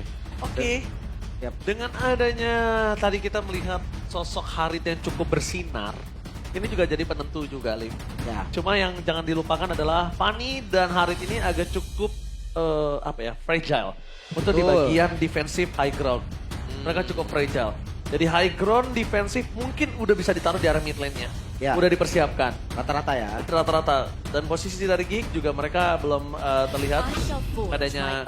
sebenarnya. Oke. Yap. Dengan adanya tadi kita melihat sosok Harit yang cukup bersinar, ini juga jadi penentu juga, Lim. Ya. Cuma yang jangan dilupakan adalah Fanny dan Harit ini agak cukup fragile untuk di Betul. bagian defensif high ground. Mereka cukup fragile. Jadi high ground defensif mungkin udah bisa ditaruh di area mid lane-nya. Ya. Udah dipersiapkan. Rata-rata ya. Rata-rata. Dan posisi dari Geek juga mereka belum terlihat adanya.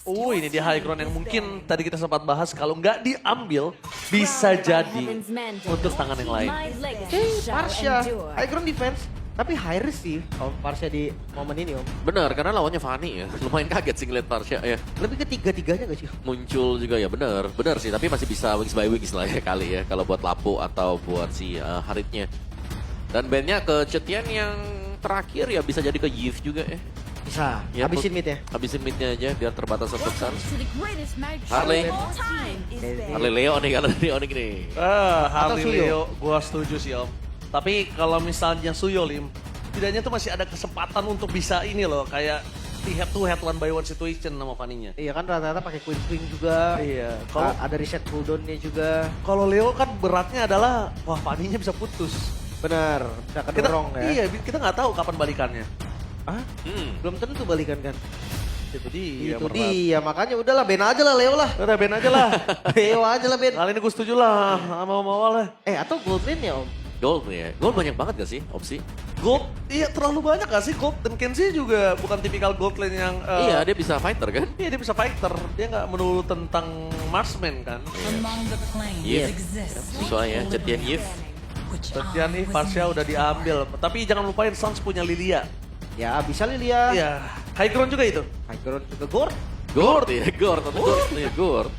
Ini dia high ground yang mungkin tadi kita sempat bahas. Kalau nggak diambil bisa jadi untuk tangan yang lain. Parsha, high ground defense. Tapi high risk sih Om Parsha di momen ini Om. Benar, karena lawannya Fanny ya. Lumayan kaget sih ngeliat Parsha ya. Lebih ke tiga-tiganya gak sih? Muncul juga ya, benar sih. Tapi masih bisa wings by wings lah ya kali ya. Kalau buat Lapu atau buat si Haritnya. Dan bandnya ke Cetian yang terakhir ya bisa jadi ke Yves juga ya. Bisa, Ya, habisin mid ya. Habisin midnya aja biar terbatas untuk Suns. Harley. Harley Leo nih kalau ini Onyx nih. Harley Suyo? Leo, gua setuju sih Om. Tapi kalau misalnya Suyo, Lim, setidaknya tuh masih ada kesempatan untuk bisa ini loh, kayak di head to head one by one situation sama Fanny-nya. Iya kan rata-rata pakai Queen Swing juga. Iya. Kalau Ada reset cooldown-nya juga. kalau Leo kan beratnya adalah, wah Fanny-nya bisa putus. Benar, bisa kedorong ya. Iya, kita nggak tahu kapan balikannya. Ah, belum tentu balikan kan. Itu dia. Itu berat. dia, makanya udahlah Ben aja lah Leo lah. Udah Ben aja lah. Leo aja lah Ben. Kali ini gue setuju lah sama awalnya. Atau Goldman ya Om. Gold nih ya. Gold banyak banget gak sih opsi? Gold, iya terlalu banyak gak sih Gold? Dan Kenzie juga bukan tipikal Gold lane yang... Iya, dia bisa fighter kan? Iya dia bisa fighter, dia nggak melulu tentang marksman kan. Yves. Sesuai ya, Cetian Yves. Sekian nih Parsha udah diambil, tapi jangan lupain Suns punya Lilia. Ya bisa Lilia. Iya, high ground juga itu. High ground juga Gord. Gord ya, Gord. Gord.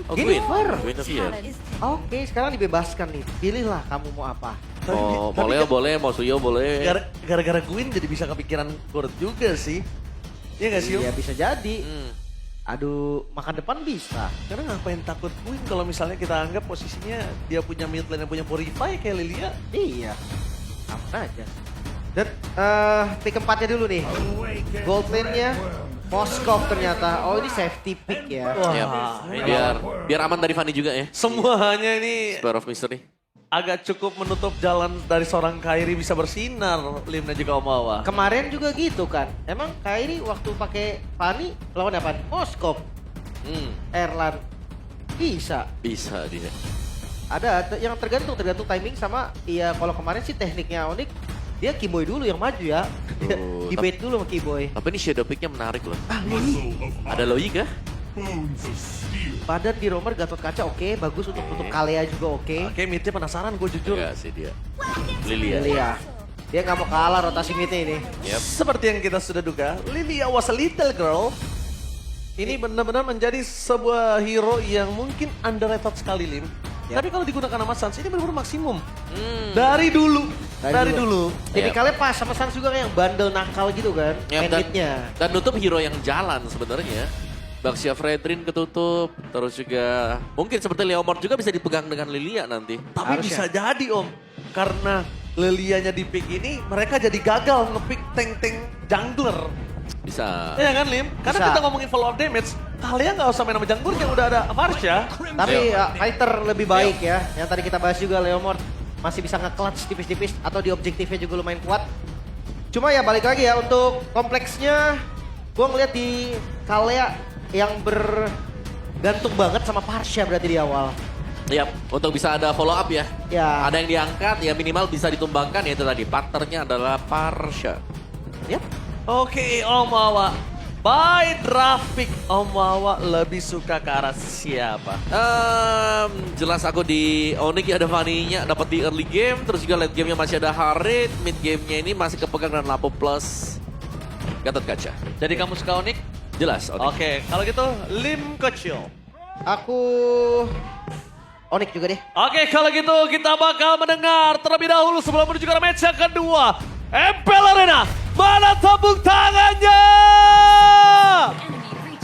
Oh, Queen. Queen of Fear. Oke, sekarang dibebaskan nih. Pilihlah kamu mau apa. Oh, Tapi mau Leo boleh, mau Suyo boleh. Gara-gara Queen jadi bisa kepikiran Gord juga sih. Iya nggak sih? Om? Iya bisa jadi. Hmm. Aduh, makan depan bisa. Karena ngapain takut Queen kalau misalnya kita anggap posisinya dia punya mid lane yang punya Purify kayak Lilia. Iya. Aman aja. Dan pick keempatnya dulu nih. Gold lane-nya Moskov ternyata. Oh ini safety pick ya. Wah, Yap. Biar aman dari Fanny juga ya. semuanya ini Spare of Mystery. agak cukup menutup jalan dari seorang Kairi bisa bersinar, Lim dan juga Omawa. Kemarin juga gitu kan. Emang Kairi waktu pakai Fanny lawan apa? Moskov, Erlan. Bisa. Bisa dia. Ada yang tergantung timing sama iya kalau kemarin sih tekniknya Onyx dia Keyboy dulu yang maju ya. Dia Oh, debate dulu sama Keyboy. Tapi ini shadow pick-nya menarik loh. Lili. Ada Loyi kah? Badan di romer Gatot Kaca oke, bagus untuk tutup Kalea juga oke. Oke, midnya penasaran gue jujur. Enggak sih dia. Lilia. Lilia. Dia nggak mau kalah rotasi midnya ini. Yep. Seperti yang kita sudah duga, Lilia was a little girl. Ini benar-benar menjadi sebuah hero yang mungkin underrated sekali, Lim. Ya. Tapi kalau digunakan sama Suns, ini benar-benar maksimum. Dari dulu. Dari dulu. Tipikalnya pas sama Sans juga kayak yang bandel nakal gitu kan. Yep, Main midnya. dan nutup hero yang jalan sebenarnya. Baxia Fredrin ketutup, terus juga mungkin seperti Leomord juga bisa dipegang dengan Lilia nanti. Tapi Harusnya. bisa jadi Om. Karena Lilianya di pick ini, mereka jadi gagal nge-pick tank-tank jungler. Bisa. Iya kan Lim? Karena Bisa. kita ngomongin follow up damage, kalian nggak usah main sama jungler yang udah ada Parsha. Tapi fighter lebih baik ya. Yang tadi kita bahas juga Leomord masih bisa nge-clutch tipis-tipis atau di objektifnya juga lumayan kuat. Cuma ya balik lagi ya untuk kompleksnya gua ngeliat di Kalea yang bergantung banget sama Parsha berarti di awal. Yap, untuk bisa ada follow up ya. Ya. Ada yang diangkat, ya minimal bisa ditumbangkan, yaitu tadi partnernya adalah Parsha. Yap. Oke Om Wawa. By draft pick Om Wawa lebih suka ke arah siapa? Jelas aku di Onyx ya ada Fanny-nya, dapat di early game, terus juga late game-nya masih ada Harit, mid game-nya ini masih kepegang dengan Lapo plus Gatot Kaca. Jadi kamu suka Onyx? Jelas Onyx. Oke, kalau gitu Lim kecil. Aku Onyx juga deh. Oke, kalau gitu kita bakal mendengar terlebih dahulu sebelum menuju ke match yang kedua. MPL Arena, mana tepuk tangannya?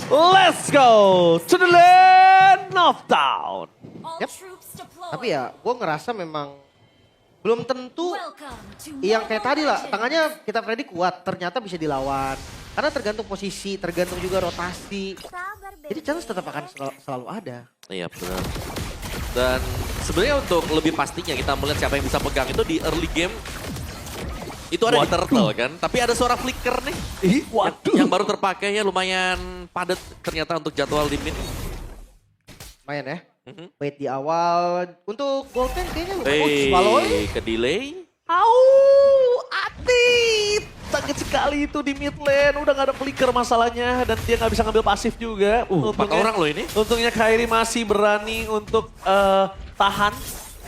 Let's go to the land of town. Yep. Tapi ya gue ngerasa memang belum tentu yang kayak tadi lah. Tangannya kita predik kuat, ternyata bisa dilawan. Karena tergantung posisi, tergantung juga rotasi. Jadi chance tetap akan selalu ada. Iya benar. Dan sebenarnya untuk lebih pastinya kita melihat siapa yang bisa pegang itu di early game. Itu ada di Turtle kan, tapi ada suara flicker nih. Yang baru terpakai ya lumayan padat ternyata untuk jadwal di mid. Lumayan ya. Wait di awal. Untuk Golden kayaknya lumayan. Hey, ke delay. Atit! Sakit sekali itu di mid lane, udah gak ada flicker masalahnya. Dan dia gak bisa ngambil pasif juga. 4 orang loh ini. Untungnya Kairi masih berani untuk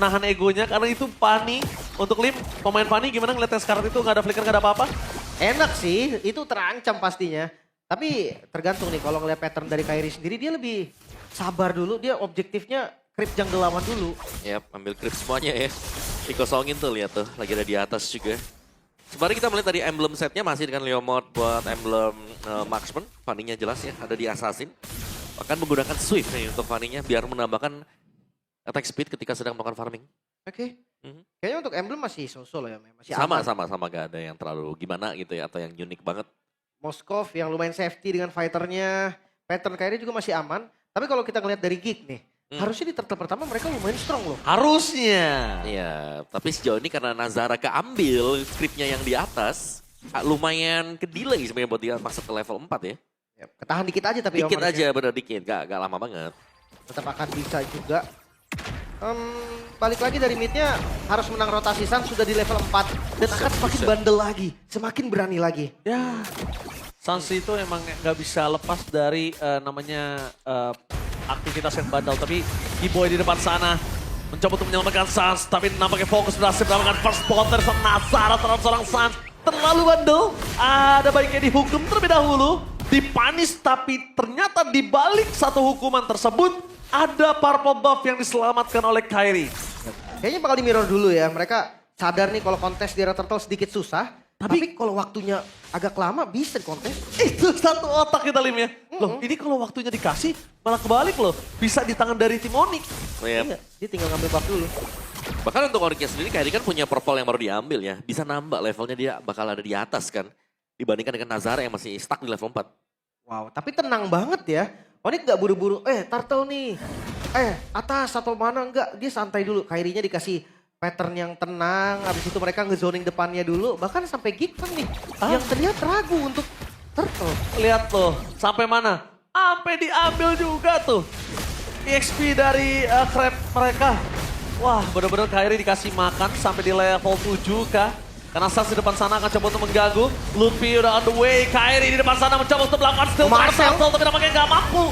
nahan egonya. Karena itu Fanny, untuk Lim, pemain Fanny gimana ngeliatnya sekarang itu gak ada flicker, gak ada apa-apa? Enak sih, itu terancam pastinya. Tapi tergantung nih kalau ngeliat pattern dari Kairi sendiri, dia lebih sabar dulu. Dia objektifnya creep jungle lawan dulu. Yap, ambil creep semuanya ya. Dikosongin tuh, lihat tuh, lagi ada di atas juga. Sebenarnya kita melihat tadi emblem setnya masih dengan Leomord buat emblem marksman. Fanny-nya jelas ya, ada di Assassin. Bahkan menggunakan Swift nih untuk Fanny-nya biar menambahkan attack speed ketika sedang melakukan farming. Oke. Kayaknya untuk emblem masih so-so lah ya. Masih Sama gak ada yang terlalu gimana gitu ya, atau yang unik banget. Moskov yang lumayan safety dengan fighternya. Pattern Kairi juga masih aman. Tapi kalau kita ngeliat dari Geek nih, harusnya di turtle pertama mereka lumayan strong loh. Harusnya. Iya, tapi sejauh ini karena Nazara keambil scriptnya yang di atas, lumayan ke delay sebenarnya buat dia masuk ke level 4 ya. Ketahan dikit aja tapi Dikit aja, bener dikit, gak lama banget. Tetap akan bisa juga. Balik lagi dari midnya harus menang rotasi Sang sudah di level 4. Dan akan semakin bandel lagi, semakin berani lagi. Ya, Sans itu emang gak bisa lepas dari namanya aktivitas yang bandel. Tapi E-Boy di depan sana mencoba untuk menyelamatkan Sans. Tapi nampaknya fokus berhasil mendapatkan first potter sama Nazara terhadap seorang Sans. Terlalu bandel, ada baiknya dihukum terlebih dahulu. Dipanis, tapi ternyata di balik satu hukuman tersebut ada purple buff yang diselamatkan oleh Kairi. Kayaknya bakal di mirror dulu ya. Mereka sadar nih kalau kontes di Red Turtle sedikit susah. Tapi kalau waktunya agak lama bisa kontes. Itu satu otak kita Lim ya. Loh ini kalau waktunya dikasih malah kebalik loh. Bisa di tangan dari tim Onyx. Iya, dia tinggal ngambil buff dulu. Bahkan untuk Onyx sendiri Kairi kan punya purple yang baru diambil ya. Bisa nambah levelnya, dia bakal ada di atas kan. Dibandingkan dengan Nazara yang masih stuck di level 4. Wow, tapi tenang banget ya. Onyx gak buru-buru, Turtle nih. Atas atau mana, enggak. Dia santai dulu. Kairinya dikasih pattern yang tenang. Habis itu mereka ngezoning depannya dulu. Bahkan sampai Geek kan nih. Yang terlihat ragu untuk Turtle. Lihat tuh, sampai mana? Sampai diambil juga tuh. EXP dari crab mereka. Wah, bener-bener Kairi dikasih makan sampai di level 7 kah? Karena Sans di depan sana akan coba untuk mengganggu. Luffy udah on the way. Kairi di depan sana mencoba untuk melakukan steal Marcel. Tapi nampaknya nggak mampu.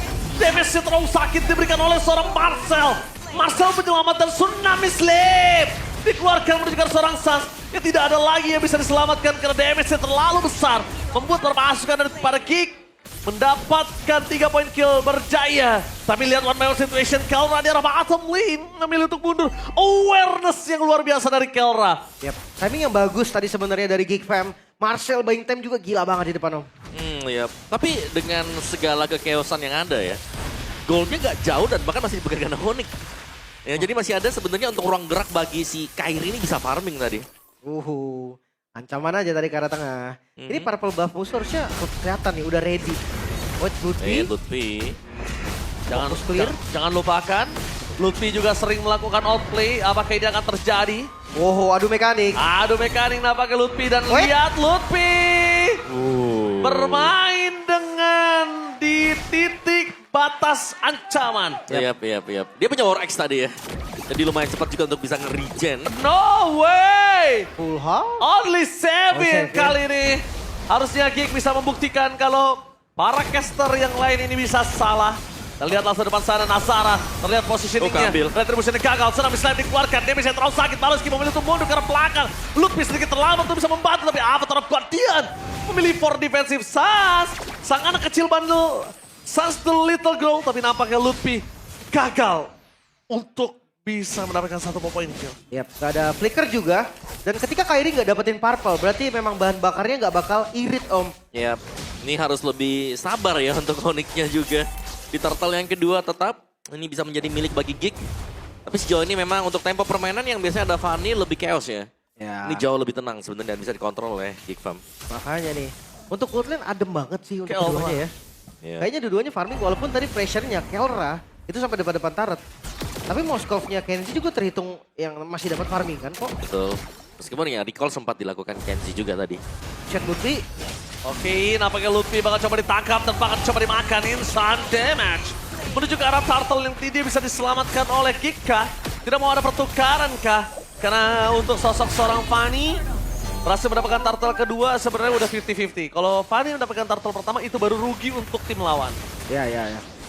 Damage-nya terlalu sakit diberikan oleh seorang Marcel. Marcel menyelamatkan Tsunami Slave. Dikeluarkan menunjukkan seorang Sans. Yang tidak ada lagi yang bisa diselamatkan karena damage-nya terlalu besar. Membuat permasukan daripada Geek mendapatkan 3 poin kill berjaya. Tapi lihat one man situation, Kelra di arah bottom lane. Memilih untuk mundur. Awareness yang luar biasa dari Kelra. Yap, timing yang bagus tadi sebenarnya dari Geek Fam. Marcel buying time juga gila banget di depan Om. Ya. Tapi dengan segala kekeosan yang ada ya, goalnya gak jauh dan bahkan masih dipegang Onyx. Ya, jadi masih ada sebenarnya untuk ruang gerak bagi si Kairi ini bisa farming tadi. Ancaman aja tadi ke arah tengah. Ini purple buff musuh harusnya kelihatan nih udah ready. Wait, Lutfi. Jangan lupakan, Lutfi juga sering melakukan outplay. Apakah ini akan terjadi? Adu mekanik. Adu mekanik nampaknya Lutfi dan lihat Lutfi bermain dengan di titik batas ancaman. Yap. Dia punya War X tadi ya. Jadi lumayan cepat juga untuk bisa nge-regen. No way! Full house? Only 7 kali ini. Harusnya Geek bisa membuktikan kalau para caster yang lain ini bisa salah. Kita lihat langsung depan sana Nazara. Terlihat positioningnya. Retributionnya gagal. Tsunami Slime dikeluarkan. Dia bisa terlalu sakit. Baloski memilih untuk mundur karena belakang. Lutfi sedikit terlambat untuk bisa membantu. Tapi Avatar of Guardian memilih for defensive Sans. Sang anak kecil bandel. Sans the little girl. Tapi nampaknya Lutfi gagal untuk bisa mendapatkan 1 poin kill. Yap, gak ada flicker juga. Dan ketika Kairi gak dapetin purple, berarti memang bahan bakarnya gak bakal irit Om. Yap, ini harus lebih sabar ya untuk Onyx-nya juga. Di turtle yang kedua tetap, ini bisa menjadi milik bagi Geek. Tapi sejauh ini memang untuk tempo permainan yang biasanya ada Fanny lebih chaos ya. Ini jauh lebih tenang sebenarnya dan bisa dikontrol oleh Geek Fam. Makanya nih, untuk Woodland adem banget sih untuk keduanya ya. Iya. Kayaknya dua-duanya farming walaupun tadi pressure-nya Kelra itu sampai depan-depan turret. Tapi Moskov-nya Kenzie juga terhitung yang masih dapat farming kan kok. Betul. Meskipun ya recall sempat dilakukan Kenzie juga tadi. Chat Lutfi. Oke, nampaknya Lutfi bakal coba ditangkap dan bakal coba dimakan instant damage. Menuju ke arah turtle yang tidak bisa diselamatkan oleh Geek kah? Tidak mau ada pertukaran kah? Karena untuk sosok seorang Fanny berhasil mendapatkan turtle kedua sebenarnya udah 50-50. Kalau Fanny mendapatkan turtle pertama itu baru rugi untuk tim lawan. Ya.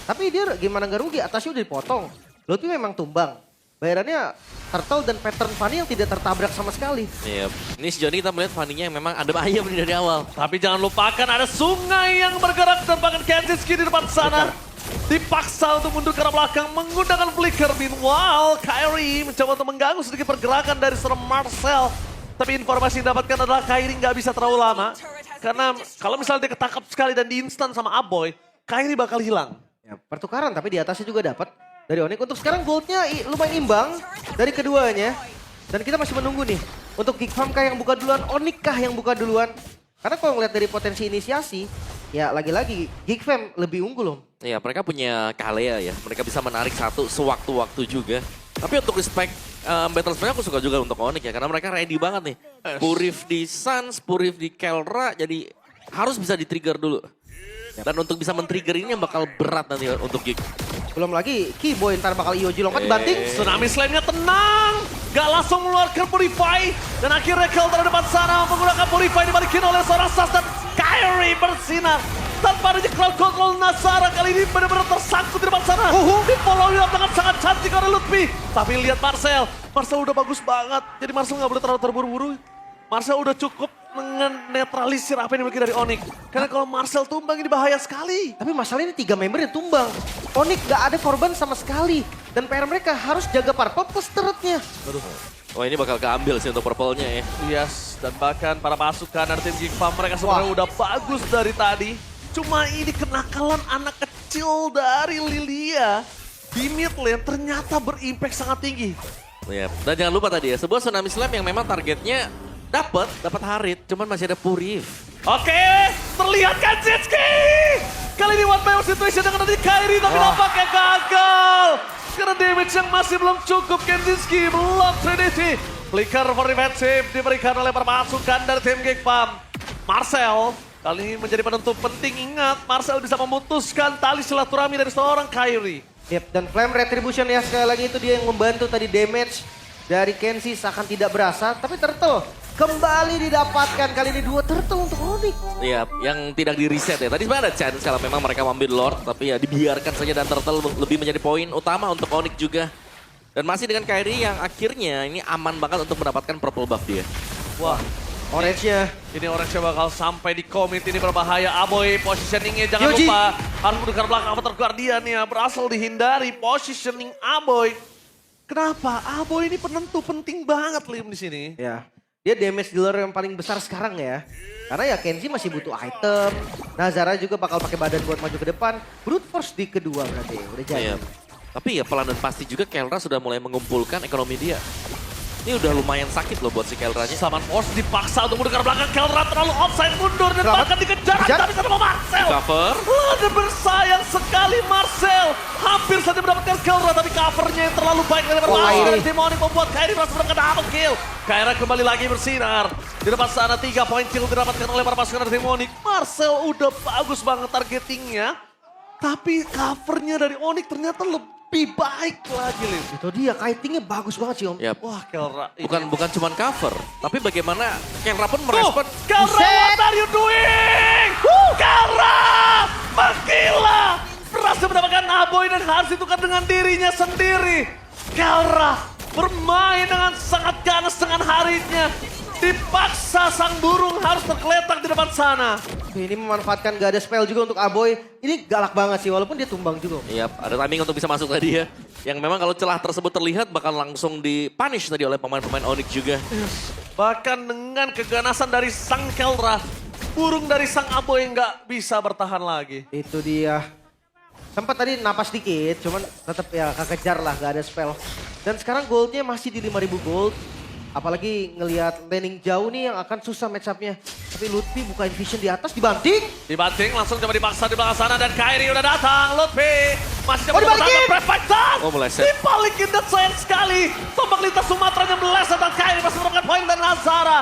Tapi dia gimana nggak rugi? Atasnya udah dipotong. Lutfi memang tumbang. Bayarannya turtle dan pattern Fanny yang tidak tertabrak sama sekali. Iya. Ini sejauh ini kita melihat Fanny-nya yang memang ada ayam nih dari awal. Tapi jangan lupakan ada sungai yang bergerak dan bahkan Kenzie di depan sana. Dipaksa untuk mundur ke arah belakang menggunakan flicker. Meanwhile, Kairi mencoba untuk mengganggu sedikit pergerakan dari seorang Marcel. Tapi informasi yang didapatkan adalah Kairi nggak bisa terlalu lama. Karena kalau misalnya dia ketangkap sekali dan di-instant sama Aboy, Kairi bakal hilang. Ya, pertukaran tapi di atasnya juga dapat dari Onyx. Untuk sekarang goldnya lumayan imbang dari keduanya. Dan kita masih menunggu nih. Untuk Geek Farm kah yang buka duluan, Onyx kah yang buka duluan. Karena kalau ngeliat dari potensi inisiasi, ya lagi-lagi Geek Farm lebih unggul loh. Iya, mereka punya Kalea ya. Mereka bisa menarik satu sewaktu-waktu juga. Tapi untuk respect battle spell aku suka juga untuk Onyx ya. Karena mereka ready banget nih. Purif di Suns, Purif di Kelra. Jadi harus bisa di-trigger dulu. Dan untuk bisa men-trigger ini yang bakal berat nanti untuk Geek. Belum lagi Keyboy ntar bakal Ioji lompat banting. Tsunami Slam-nya tenang. Gak langsung mengeluarkan Purify. Dan akhirnya Kelra depan sana menggunakan Purify dibalikin oleh seorang Sas dan Kairi bersinar. Tanpa adanya crowd control, Nazara kali ini benar-benar tersangkut di depan sana. Di follow up dengan sangat cantik oleh Lutfi. Tapi lihat Marcel. Marcel udah bagus banget. Jadi Marcel nggak boleh terlalu terburu-buru. Marcel udah cukup dengan netralisir apa yang dimiliki dari Onyx. Karena kalau Marcel tumbang ini bahaya sekali. Tapi masalahnya 3 member yang tumbang. Onyx gak ada korban sama sekali. Dan PR mereka harus jaga purple plus turretnya. Oh ini bakal keambil sih untuk purple-nya ya. Yes, dan bahkan para pasukan dari tim Geek Farm mereka sebenarnya udah bagus dari tadi. Cuma ini kenakalan anak kecil dari Lilia di mid lane ternyata berimpact sangat tinggi. Ya. Dan jangan lupa tadi ya, sebuah Tsunami Slam yang memang targetnya dapat Harit, cuman masih ada Purif. Oke, terlihat Kenzie. Kali ini one man situation dengan nanti Kairi tapi nampaknya gagal. Karena damage yang masih belum cukup, Kenzie belum Trinity. Flicker for defensive diberikan oleh pasukan dari tim Geek Farm. Marcel kali ini menjadi penentu penting. Ingat, Marcel bisa memutuskan tali silaturahmi dari seorang Kairi. Yep, dan Flame Retribution ya sekali lagi itu dia yang membantu tadi damage dari Kenzie seakan tidak berasa. Tapi Turtle kembali didapatkan kali ini 2 Turtle untuk Onyx. Iya, yang tidak di reset ya. Tadi sebenarnya ada chance kalau memang mereka ambil Lord, tapi ya dibiarkan saja dan Turtle lebih menjadi poin utama untuk Onyx juga. Dan masih dengan Kairi yang akhirnya ini aman banget untuk mendapatkan purple buff dia. Wah, Orange-nya. ini Orange bakal sampai di commit, ini berbahaya. Aboy positioningnya jangan Yoji. lupa. Harus mendekat belakang Avatar Guardian ya. Berhasil dihindari positioning Aboy. Kenapa? Aboy ini penentu penting banget Lim di sini. Ya, dia damage dealer yang paling besar sekarang ya. Karena ya Kenzie masih butuh item. Nazara juga bakal pakai badan buat maju ke depan. Brute Force di kedua berarti udah jadi. Iya. Tapi ya pelan dan pasti juga Kelra sudah mulai mengumpulkan ekonomi dia. Ini udah lumayan sakit loh buat si Kelranya. Saman Force dipaksa untuk mundur ke belakang. Kelra terlalu offside mundur dan Selamat. bahkan dikejar. Tapi sama Marcel. Cover. Dan bersayang sekali Marcel. Hampir saja mendapatkan Kelra tapi covernya yang terlalu baik dari Kairi. Demonic membuat Kairi berhasil mendapatkan double kill. Kairi kembali lagi bersinar. Di depan sana 3 poin kill didapatkan oleh para pasukan dari Demonic. Marcel udah bagus banget targetingnya. Tapi covernya dari Onyx ternyata lebih baik lagi, Lim. Itu dia, kitingnya bagus banget sih Om. Ya, Wah, Kelra. bukan cuman cover, tapi bagaimana Kelra pun merespon. Kelra, Buset. what are you doing? Kelra, menggila. Berhasil mendapatkan Aboy dan harus ditukar dengan dirinya sendiri. Kelra bermain dengan sangat ganas dengan harinya. Dipaksa sang burung harus tergeletak di depan sana. Ini memanfaatkan gak ada spell juga untuk Aboy. Ini galak banget sih walaupun dia tumbang juga. Iya, ada timing untuk bisa masuk tadi ya. Yang memang kalau celah tersebut terlihat bakal langsung dipunish tadi oleh pemain-pemain Onyx juga. Bahkan dengan keganasan dari sang Kelra, burung dari sang Aboy nggak bisa bertahan lagi. Itu dia. Sempat tadi napas dikit, cuman tetap ya kekejar lah, gak ada spell. Dan sekarang goldnya masih di 5.000 gold. Apalagi ngelihat laning jauh nih yang akan susah match up-nya. Tapi Lutfi bukain vision di atas dibanting. Dibanting langsung coba dipaksa di belakang sana dan Kairi udah datang. Lutfi masih coba dibalikin! Prefector. Oh, meleset. Dibalikin dan sayang sekali. Tombak lintas Sumateranya meleset dan Kairi masih mendapatkan poin dari Nazara.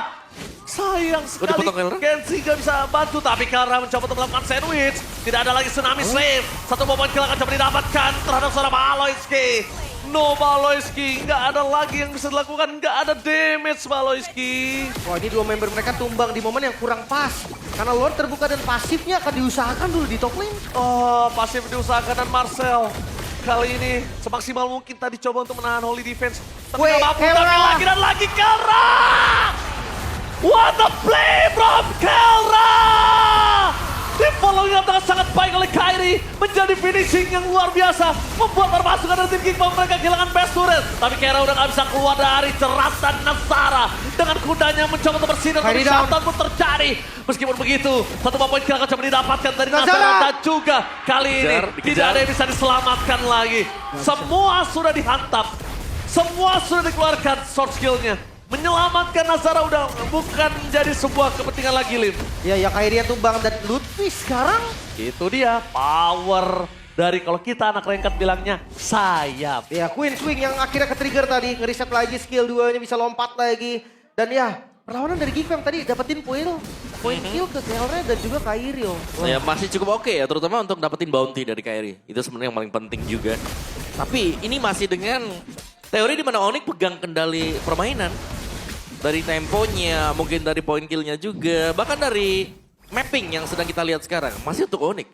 Sayang sekali dipotong Kelra? Kenzie gak bisa bantu tapi Kelra mencoba untuk melakukan sandwich. Tidak ada lagi tsunami slave. Satu poin kill akan coba didapatkan terhadap seorang Baloyski. No Baloyski, nggak ada lagi yang bisa dilakukan, nggak ada damage Baloyski. Wah ini dua member mereka tumbang di momen yang kurang pas. Karena Lord terbuka dan pasifnya akan diusahakan dulu di top lane. Oh, pasif diusahakan dan Marcel. Kali ini semaksimal mungkin tadi coba untuk menahan holy defense. Tapi Wait, nggak mampu, Kelra! tapi lagi dan lagi Kelra! What a play from Kelra! Di-following yang sangat baik oleh Kairi. Menjadi finishing yang luar biasa. Membuat permasukan dari tim Kickball mereka kehilangan best turret. Tapi Kelra udah gak bisa keluar dari jerat dan Nazara. Dengan kudanya mencoba untuk bersinar. Tapi shutdown pun terjadi. Meskipun begitu, satu poin kill akan coba didapatkan dari Nazara. Dan juga kali ini tidak ada yang bisa diselamatkan lagi. Semua sudah dihantam. Semua sudah dikeluarkan short skillnya. Menyelamatkan Nazara udah bukan menjadi sebuah kepentingan lagi, Lim. Ya Kairi yang tumbang dan Lutfi sekarang. Itu dia power dari kalau kita anak rengkat bilangnya sayap. Ya Queen Swing yang akhirnya ke-trigger tadi. Ngeriset lagi skill 2-nya bisa lompat lagi. Dan ya perlawanan dari Geek Fam tadi dapetin poin kill ke Kelra dan juga Kairi. Ya masih cukup oke ya, terutama untuk dapetin bounty dari Kairi. Itu sebenarnya yang paling penting juga. Tapi ini masih dengan teori di mana Onyx pegang kendali permainan. Dari temponya, mungkin dari point kill-nya juga. Bahkan dari mapping yang sedang kita lihat sekarang. Masih untuk Onyx.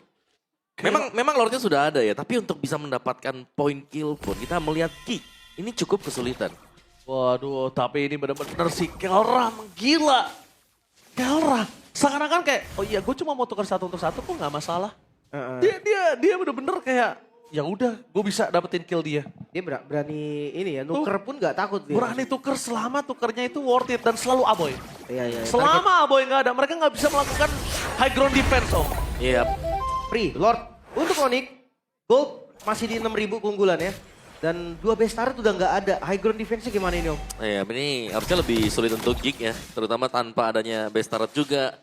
Memang Lordnya sudah ada ya, tapi untuk bisa mendapatkan point kill pun kita melihat Geek. Ini cukup kesulitan. Waduh, tapi ini benar-benar si Kelra menggila. Kelra, seakan-akan kayak, oh iya gue cuma mau tukar satu untuk satu kok nggak masalah. Dia benar-benar kayak, ya udah gue bisa dapetin kill dia. Dia berani ini ya, nuker pun gak takut dia. Berani tuker selama tukernya itu worth it dan selalu Aboy. Iya. Selama Aboy nggak ada, mereka nggak bisa melakukan high ground defense, Om. Iya. Free, Lord. Untuk Onyx, gold masih di 6.000 keunggulan ya. Dan 2 best turret udah nggak ada. High ground defense-nya gimana ini Om? Iya, ini harusnya lebih sulit untuk Geek ya. Terutama tanpa adanya base turret juga.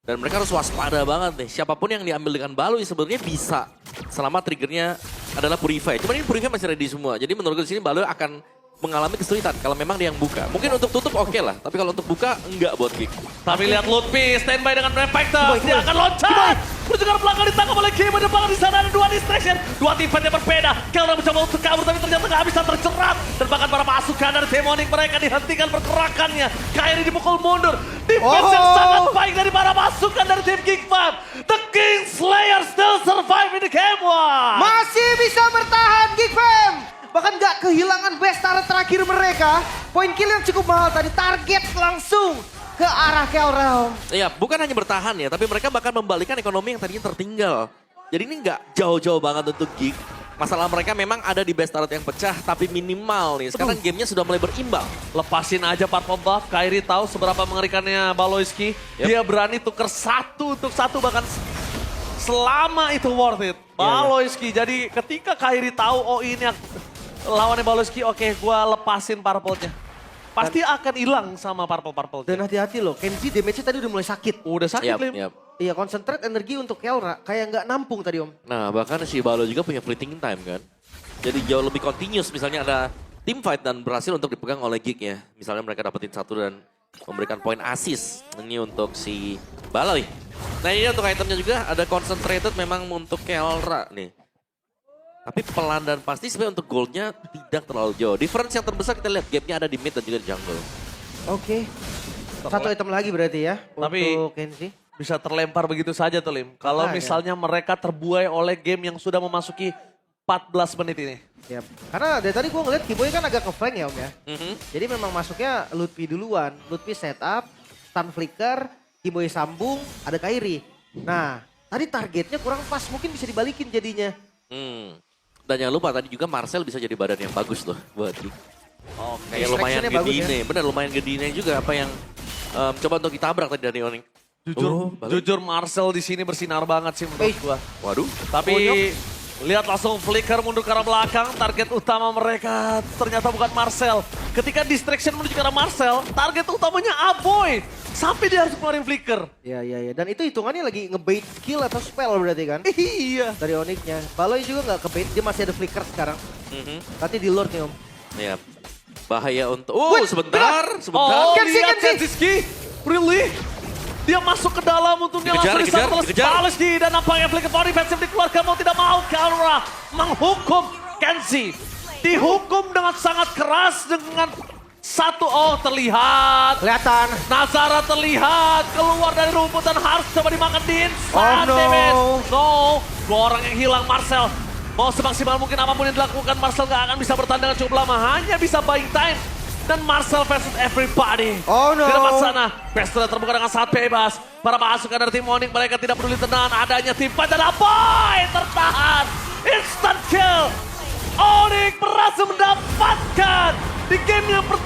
Dan mereka harus waspada banget nih. Siapapun yang diambil dengan Baloi sebenarnya bisa. Selama triggernya adalah Purify. Cuma ini Purify masih ready semua. Jadi menurut gue di sini Baloi akan mengalami kesulitan kalau memang dia yang buka. Mungkin untuk tutup oke lah. Tapi kalau untuk buka enggak buat Geek. Tapi lihat Lutfi standby dengan Prefector. Dia akan loncat. Berjuang belakang ditangkap oleh Kim. Di belakang di sana ada 2 distraction. 2 tim fight yang berbeda. Kelra mencoba untuk kabur tapi ternyata nggak bisa terjerat. Dan bahkan para pasukan dari Demonic mereka dihentikan pergerakannya. Kairi dipukul mundur. Defense yang sangat baik dari para pasukan dari tim Geek Fam. The Kingslayer still survive in the game one. Masih bisa bertahan Geek Fam. Bahkan nggak kehilangan best turret terakhir mereka. Poin kill yang cukup mahal tadi. Target langsung ke arah Kelra. Iya, bukan hanya bertahan ya, tapi mereka bahkan membalikan ekonomi yang tadinya tertinggal. Jadi ini nggak jauh-jauh banget untuk Geek. Masalah mereka memang ada di best turret yang pecah, tapi minimal nih. Sekarang gamenya sudah mulai berimbang. Lepasin aja Purple Buff. Kairi tahu seberapa mengerikannya Baloyski. Dia berani tuker satu untuk satu bahkan selama itu worth it. Baloyski. Jadi ketika Kairi tahu oh ini lawannya Baloyski, oke gua lepasin Purple-nya. Pasti akan hilang sama Purple. Dan hati-hati loh, Kenzie damage-nya tadi udah mulai sakit. Udah sakit, Lim. Iya, concentrate energi untuk Kelra. Kayak nggak nampung tadi Om. Nah, bahkan si Balo juga punya fleeting time kan. Jadi jauh lebih continuous. Misalnya ada team fight dan berhasil untuk dipegang oleh Geek ya. Misalnya mereka dapetin satu dan memberikan poin assist. Ini untuk si Balo. Nah ini untuk itemnya juga ada concentrated memang untuk Kelra nih. Tapi pelan dan pasti sebenarnya untuk goldnya tidak terlalu jauh. Difference yang terbesar kita lihat gapnya ada di mid dan juga di jungle. Oke. Satu item lagi berarti ya Tapi untuk Kenzie. Bisa terlempar begitu saja tuh Lim. Kalau misalnya mereka terbuai oleh game yang sudah memasuki 14 menit ini. Yep. Karena dari tadi gue ngeliat Kiboy kan agak ke-flank ya Om ya. Jadi memang masuknya Lutfi duluan. Lutfi setup, stun flicker, Kiboy sambung, ada Kairi. Nah tadi targetnya kurang pas, mungkin bisa dibalikin jadinya. Dan jangan lupa tadi juga Marcel bisa jadi badan yang bagus loh buat Geek. Kayak lumayan Distractionnya gede benar lumayan gede juga apa yang coba untuk ditabrak tadi dari Onyx. Jujur Marcel di sini bersinar banget sih menurut gua. Waduh. Tapi lihat langsung flicker mundur ke arah belakang. Target utama mereka ternyata bukan Marcel. ketika distraction menuju ke arah Marcel, target utamanya Aboy. Sampai dia harus keluarin flicker. Iya. Dan itu hitungannya lagi ngebait kill atau spell berarti kan? Iya. Dari Onyxnya. Baloy juga nggak kebait, dia masih ada flicker sekarang. Nanti di Lord nih Om. Iya. Bahaya untuk... Wait, sebentar. Oh, Kenzie, lihat Kenzie. Kenzie. Really? Dia masuk ke dalam untungnya langsung Dikejar. balas di dan nampaknya flicker power defensive dikeluarkan mau tidak mau Kalra menghukum Kenzie. Dihukum dengan sangat keras dengan terlihat. Kelihatan. Nazara terlihat keluar dari rumput dan harus coba dimakan Din. Oh, no. No. Dua orang yang hilang Marcel. Mau semaksimal mungkin apapun yang dilakukan Marcel gak akan bisa bertahan dengan cukup lama. Hanya bisa buying time. Dan Marcel versus everybody. Oh no. Di depan sana. Pestra terbuka dengan sangat bebas. Para pasukan dari tim Onyx mereka tidak peduli tenang. Adanya tim fight dan Aboy tertahan. Instant kill. Onyx berhasil mendapatkan di game yang pertama.